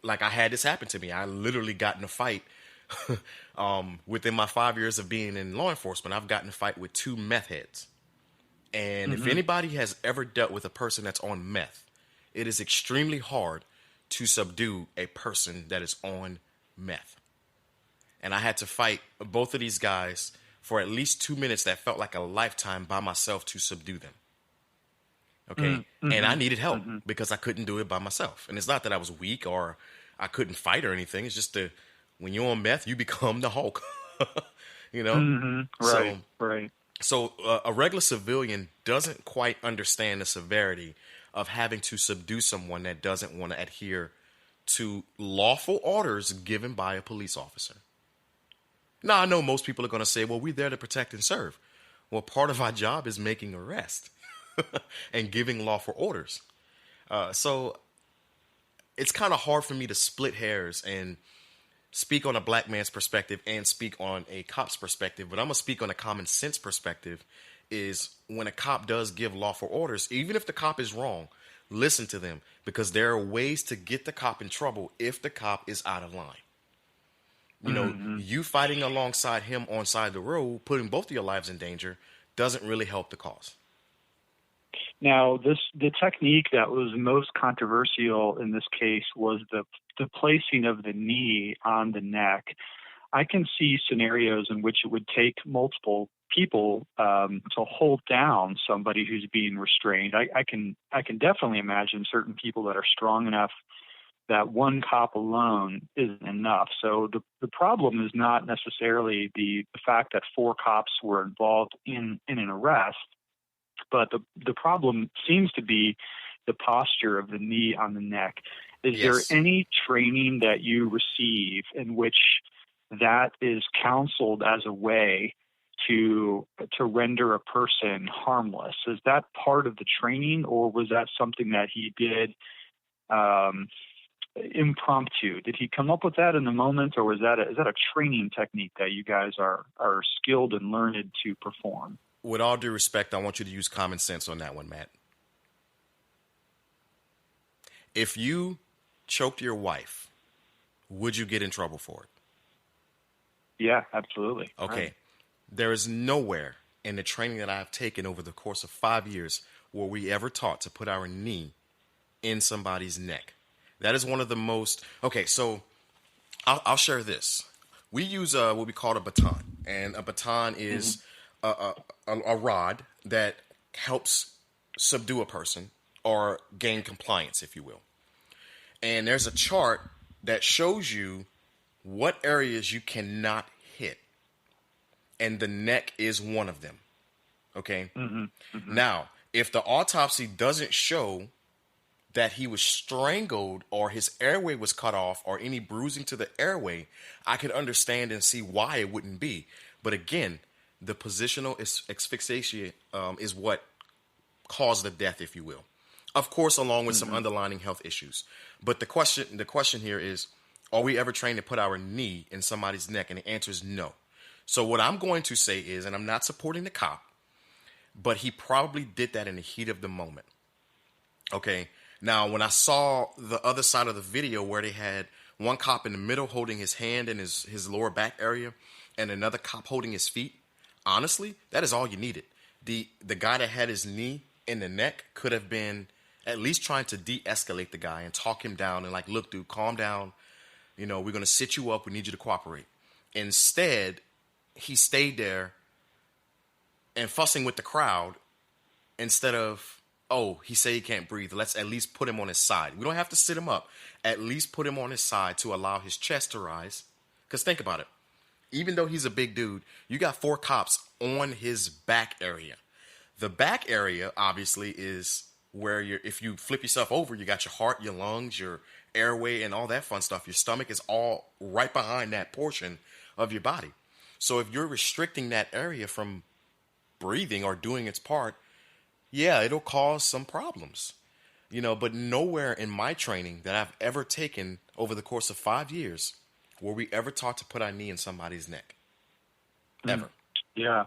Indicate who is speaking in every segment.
Speaker 1: like I had this happen to me. I literally got in a fight within my 5 years of being in law enforcement. I've gotten in a fight with 2 meth heads. And if anybody has ever dealt with a person that's on meth, it is extremely hard to subdue a person that is on meth. And I had to fight both of these guys for at least 2 minutes that felt like a lifetime by myself to subdue them. Okay. And I needed help because I couldn't do it by myself. And it's not that I was weak or I couldn't fight or anything. It's just when you're on meth, you become the Hulk, you know?
Speaker 2: Right.
Speaker 1: So a regular civilian doesn't quite understand the severity of having to subdue someone that doesn't want to adhere to lawful orders given by a police officer. Now, I know most people are going to say, well, we're there to protect and serve. Well, part of our job is making arrests and giving lawful orders. So it's kind of hard for me to split hairs and speak on a black man's perspective and speak on a cop's perspective. But I'm going to speak on a common sense perspective is when a cop does give lawful orders, even if the cop is wrong, listen to them because there are ways to get the cop in trouble if the cop is out of line. You know, you fighting alongside him on side of the road, putting both of your lives in danger, doesn't really help the cause.
Speaker 2: Now, the technique that was most controversial in this case was the placing of the knee on the neck. I can see scenarios in which it would take multiple people to hold down somebody who's being restrained. I can definitely imagine certain people that are strong enough that one cop alone isn't enough. So the problem is not necessarily the fact that 4 cops were involved in an arrest, but the problem seems to be the posture of the knee on the neck. Is there any training that you receive in which that is counseled as a way to render a person harmless? Is that part of the training, or was that something that he did impromptu? Did he come up with that in the moment, or is that a training technique that you guys are skilled and learned to perform?
Speaker 1: With all due respect, I want you to use common sense on that one, Matt. If you choked your wife, would you get in trouble for it?
Speaker 2: Yeah, absolutely.
Speaker 1: Okay.
Speaker 2: Right.
Speaker 1: There is nowhere in the training that I've taken over the course of 5 years were we ever taught to put our knee in somebody's neck. That is one of the most... Okay, so I'll share this. We use what we call a baton, and a baton is a rod that helps subdue a person or gain compliance, if you will. And there's a chart that shows you what areas you cannot hit, and the neck is one of them. Okay? Now, if the autopsy doesn't show that he was strangled or his airway was cut off or any bruising to the airway, I could understand and see why it wouldn't be. But again, the positional asphyxiation is what caused the death, if you will. Of course, along with some underlying health issues. But the question here is, are we ever trained to put our knee in somebody's neck? And the answer is no. So what I'm going to say is, and I'm not supporting the cop, but he probably did that in the heat of the moment. Okay. Now, when I saw the other side of the video where they had one cop in the middle holding his hand in his lower back area and another cop holding his feet, honestly, that is all you needed. The guy that had his knee in the neck could have been at least trying to de-escalate the guy and talk him down and like, look, dude, calm down. You know, we're going to sit you up. We need you to cooperate. Instead, he stayed there and fussing with the crowd instead of, oh, he said he can't breathe. Let's at least put him on his side. We don't have to sit him up. At least put him on his side to allow his chest to rise. Because think about it. Even though he's a big dude, you got 4 cops on his back area. The back area, obviously, is where if you flip yourself over, you got your heart, your lungs, your airway, and all that fun stuff. Your stomach is all right behind that portion of your body. So if you're restricting that area from breathing or doing its part, yeah, it'll cause some problems. You know, but nowhere in my training that I've ever taken over the course of 5 years were we ever taught to put our knee in somebody's neck. Ever.
Speaker 2: Yeah.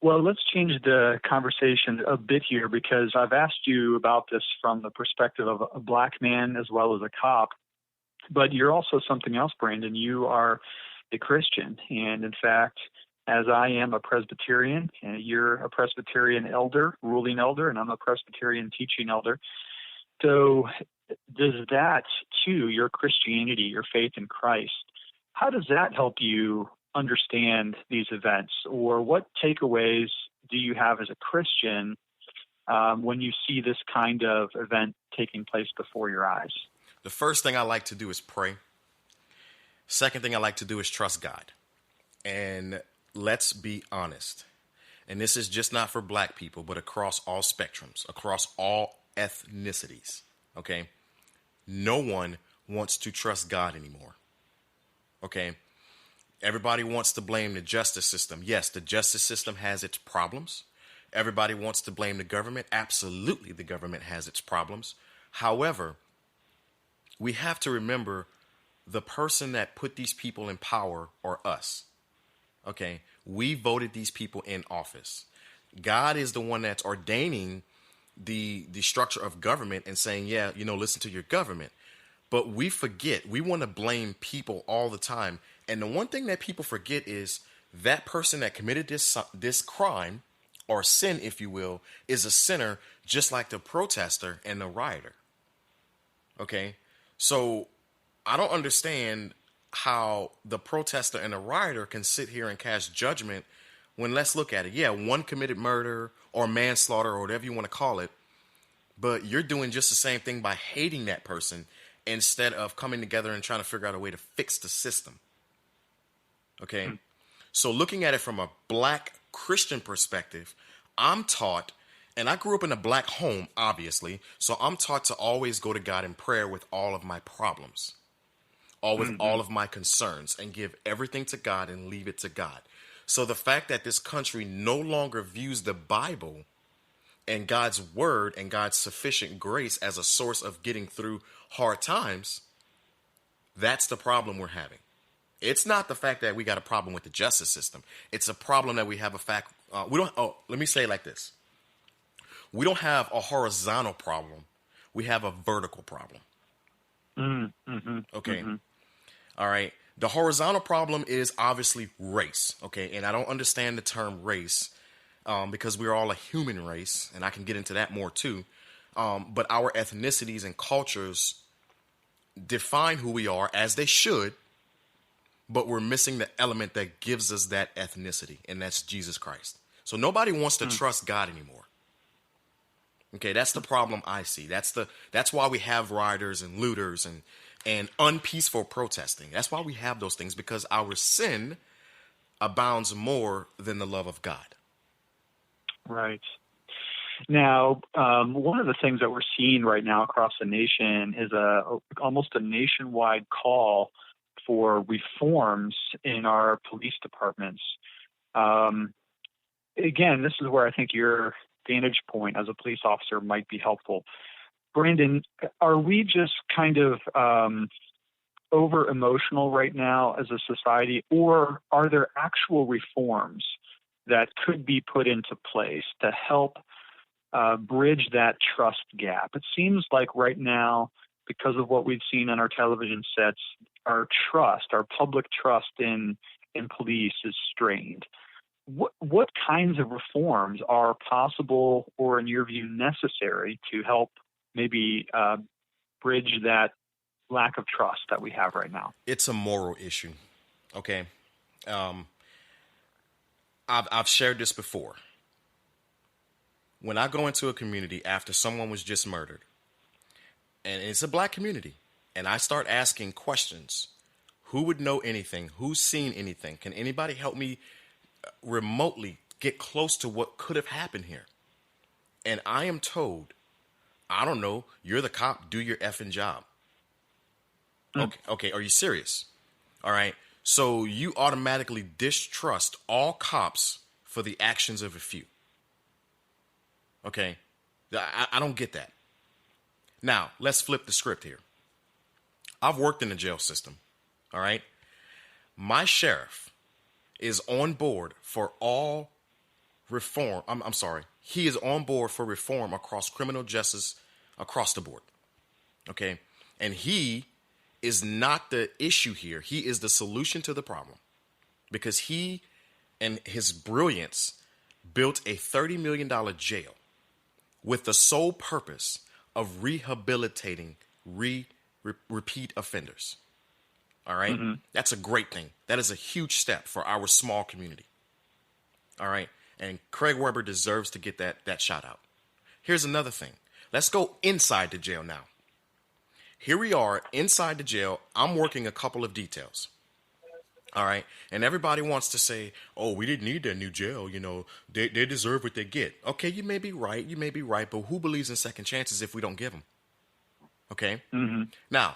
Speaker 2: Well, let's change the conversation a bit here because I've asked you about this from the perspective of a black man as well as a cop. But you're also something else, Brandon. You are a Christian. And in fact, as I am a Presbyterian, and you're a Presbyterian elder, ruling elder, and I'm a Presbyterian teaching elder. So does that, too, your Christianity, your faith in Christ, how does that help you understand these events? Or what takeaways do you have as a Christian when you see this kind of event taking place before your eyes?
Speaker 1: The first thing I like to do is pray. Second thing I like to do is trust God. And let's be honest. And this is just not for black people, but across all spectrums, across all ethnicities. Okay? No one wants to trust God anymore. Okay? Everybody wants to blame the justice system. Yes, the justice system has its problems. Everybody wants to blame the government. Absolutely, the government has its problems. However, we have to remember the person that put these people in power are us. Okay? We voted these people in office. God is the one that's ordaining the structure of government and saying, yeah, listen to your government. But we forget, we want to blame people all the time. And the one thing that people forget is that person that committed this crime or sin, if you will, is a sinner just like the protester and the rioter. Okay? So I don't understand how the protester and the rioter can sit here and cast judgment when, let's look at it. Yeah, one committed murder or manslaughter or whatever you want to call it, but you're doing just the same thing by hating that person instead of coming together and trying to figure out a way to fix the system. Okay? So looking at it from a black Christian perspective, I'm taught, and I grew up in a black home, obviously, so I'm taught to always go to God in prayer with all of my problems, with all of my concerns, and give everything to God and leave it to God. So the fact that this country no longer views the Bible and God's word and God's sufficient grace as a source of getting through hard times, that's the problem we're having. It's not the fact that we got a problem with the justice system. It's a problem that we have let me say it like this. We don't have a horizontal problem. We have a vertical problem. Okay. All right. The horizontal problem is obviously race. Okay. And I don't understand the term race because we're all a human race, and I can get into that more too. But our ethnicities and cultures define who we are, as they should, but we're missing the element that gives us that ethnicity, and that's Jesus Christ. So nobody wants to trust God anymore. Okay, that's the problem I see. That's why we have rioters and looters and unpeaceful protesting. That's why we have those things, because our sin abounds more than the love of God.
Speaker 2: Right. Now, one of the things that we're seeing right now across the nation is almost a nationwide call for reforms in our police departments. Again, this is where I think your vantage point as a police officer might be helpful. Brandon, are we just kind of over emotional right now as a society, or are there actual reforms that could be put into place to help bridge that trust gap? It seems like right now, because of what we've seen on our television sets, our public trust in police is strained. What kinds of reforms are possible or, in your view, necessary to help maybe bridge that lack of trust that we have right now?
Speaker 1: It's a moral issue. Okay. I've shared this before. When I go into a community after someone was just murdered, and it's a black community, and I start asking questions, who would know anything? Who's seen anything? Can anybody help me remotely get close to what could have happened here? And I am told, I don't know, you're the cop, do your effing job. Okay, are you serious? All right. So you automatically distrust all cops for the actions of a few. Okay. I don't get that. Now, let's flip the script here. I've worked in the jail system. All right. My sheriff is on board for all reform. I'm sorry. He is on board for reform across criminal justice across the board. Okay. And he is not the issue here. He is the solution to the problem, because he and his brilliance built a $30 million jail with the sole purpose of rehabilitating repeat offenders. All right. Mm-hmm. That's a great thing. That is a huge step for our small community. All right. And Craig Weber deserves to get that shout out. Here's another thing. Let's go inside the jail now. Here we are inside the jail. I'm working a couple of details. All right. And everybody wants to say, oh, we didn't need that new jail. You know, they deserve what they get. Okay, you may be right. You may be right. But who believes in second chances if we don't give them? Okay. Mm-hmm. Now,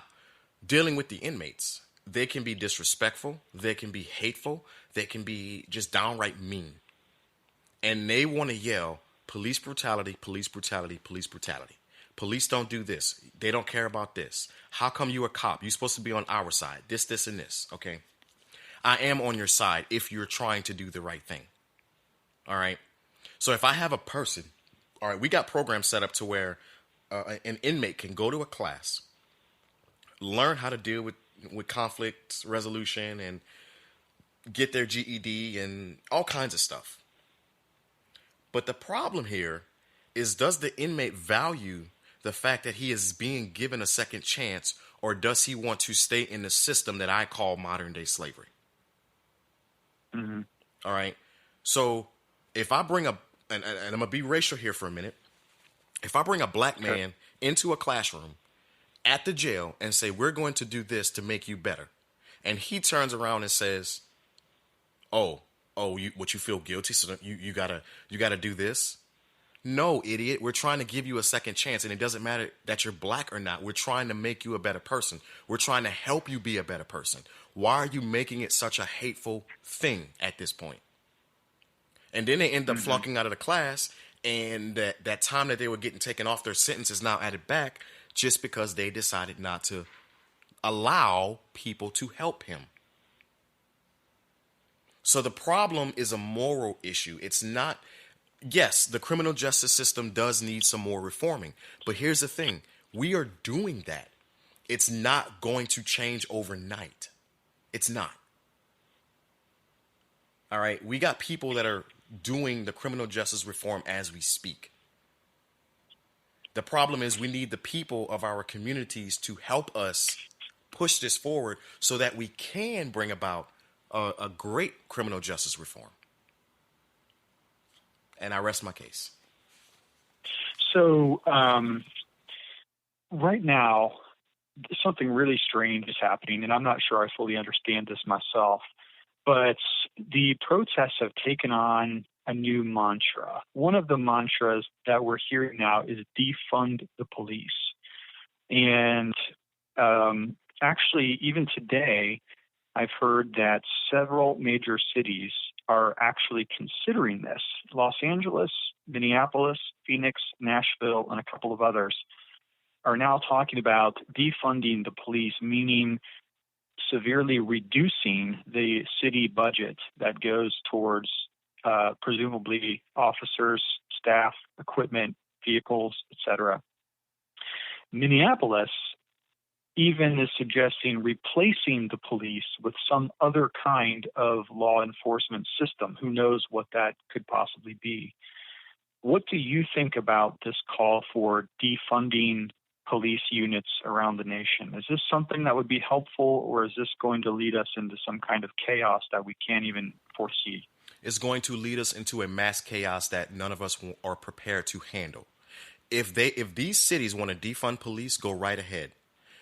Speaker 1: dealing with the inmates, they can be disrespectful. They can be hateful. They can be just downright mean. And they want to yell, police brutality, police brutality, police brutality. Police don't do this. They don't care about this. How come you a cop? You're supposed to be on our side. This, and this. Okay. I am on your side if you're trying to do the right thing. All right. So if I have a person, all right, we got programs set up to where an inmate can go to a class, learn how to deal with conflict resolution and get their GED and all kinds of stuff. But the problem here is, does the inmate value the fact that he is being given a second chance, or does he want to stay in the system that I call modern day slavery? Mm-hmm. All right. So if I bring and I'm going to be racial here for a minute. If I bring a black man into a classroom at the jail and say, we're going to do this to make you better, and he turns around and says, oh, you feel guilty, so you gotta do this? No, idiot. We're trying to give you a second chance, and it doesn't matter that you're black or not. We're trying to make you a better person. We're trying to help you be a better person. Why are you making it such a hateful thing at this point? And then they end up flunking out of the class, and that time that they were getting taken off their sentence is now added back just because they decided not to allow people to help him. So the problem is a moral issue. It's not, yes, the criminal justice system does need some more reforming. But here's the thing. We are doing that. It's not going to change overnight. It's not. All right. We got people that are doing the criminal justice reform as we speak. The problem is we need the people of our communities to help us push this forward so that we can bring about a great criminal justice reform. And I rest my case.
Speaker 2: So right now, something really strange is happening, and I'm not sure I fully understand this myself, but the protests have taken on a new mantra. One of the mantras that we're hearing now is defund the police. And actually, even today, I've heard that several major cities are actually considering this. Los Angeles, Minneapolis, Phoenix, Nashville, and a couple of others are now talking about defunding the police, meaning severely reducing the city budget that goes towards presumably officers, staff, equipment, vehicles, etc. Minneapolis even is suggesting replacing the police with some other kind of law enforcement system. Who knows what that could possibly be? What do you think about this call for defunding police units around the nation? Is this something that would be helpful, or is this going to lead us into some kind of chaos that we can't even foresee?
Speaker 1: It's going to lead us into a mass chaos that none of us are prepared to handle. If these cities want to defund police, go right ahead.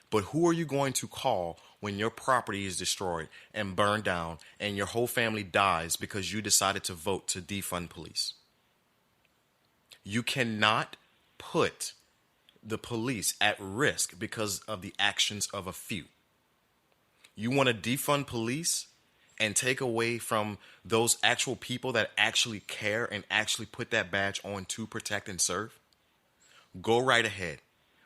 Speaker 1: But who are you going to call when your property is destroyed and burned down and your whole family dies because you decided to vote to defund police? You cannot put the police at risk because of the actions of a few. You want to defund police and take away from those actual people that actually care and actually put that badge on to protect and serve? Go right ahead.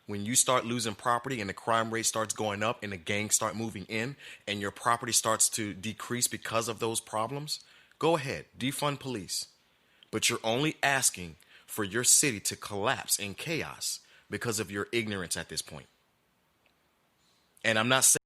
Speaker 1: When you start losing property and the crime rate starts going up and the gangs start moving in and your property starts to decrease because of those problems, go ahead, defund police. But you're only asking for your city to collapse in chaos because of your ignorance at this point. And I'm not saying